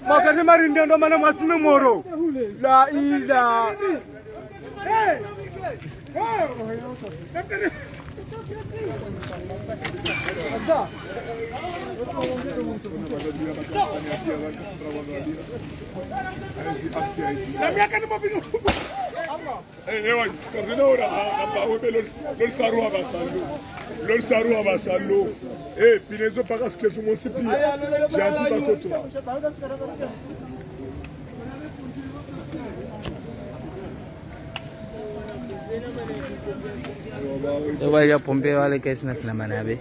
Makati marinde ndo mana masime moro. La ila. Vaya pompe wale kesi na sina manabe.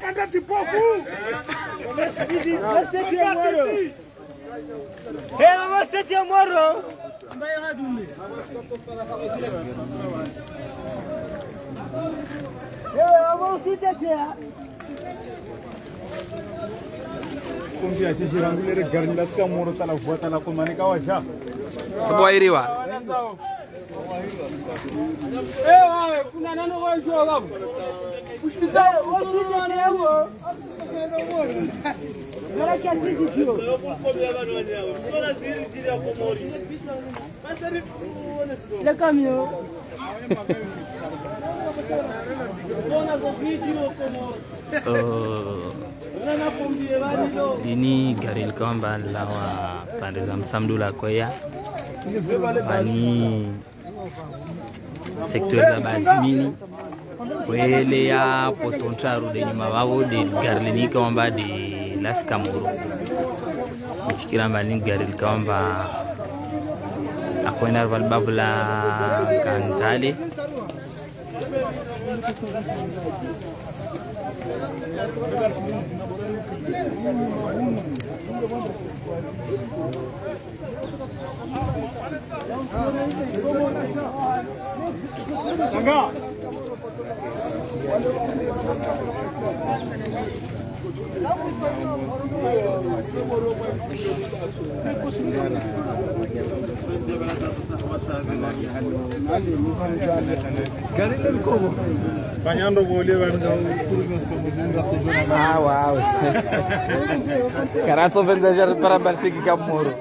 Cantante povo! Você tinha moro! Você tinha moro! Eu vou se tecer. Como se esse girando ele garanda se amor tá na volta na comani kawasha. Saboiriwa. Kuna nano wa joa babu. Ushikisa wosu tetewo. Mara que assim dizio. Le caminho. Ini garil kamba lawa pande za Msamdula Koya ani sektor za Bazimini kwele ya potontraru de nyuma wao de garlini kamba de Las Kamuru fikira mbani garil kamba akwenda valbabula kanzale Sanga. Fanyando bole wanga ah wow Karatso venzajar para Barsiki Kamoro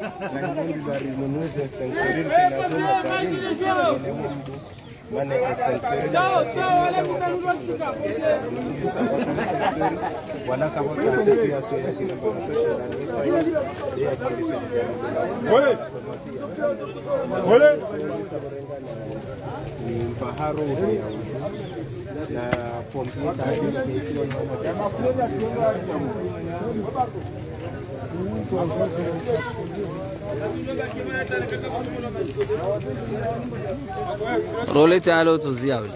Role talo tuzia ule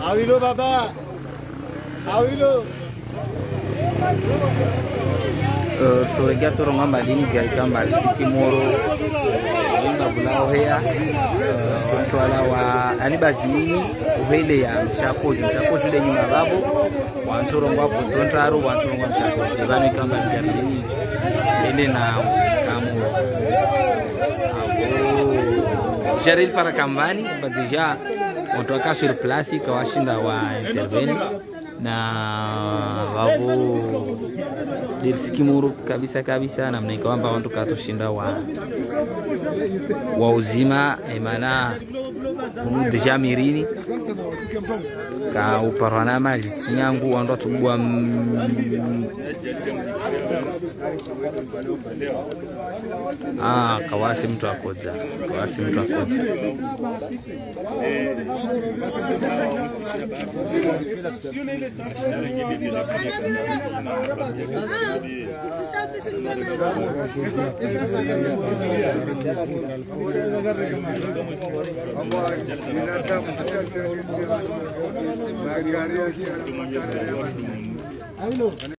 Awilo baba. Awilo. Torega toronga madini gaitamba Sikimoro zinga bulao hea twala wa ani Bazimini ubele ya mchakoju de nyuma babo wantoronga potontraru wantoronga mchakoju bani kamba garlini ele na kamu Jaril para kambani badija ontoka sur place kawashinda wa intervene na wabo del Sikimuru kabisa namna kwamba watu katushinda wa uzima maana Hunu deja mirini ka uparwana maji tinyangu wando tubwa kawasi mtu akoza Vamos,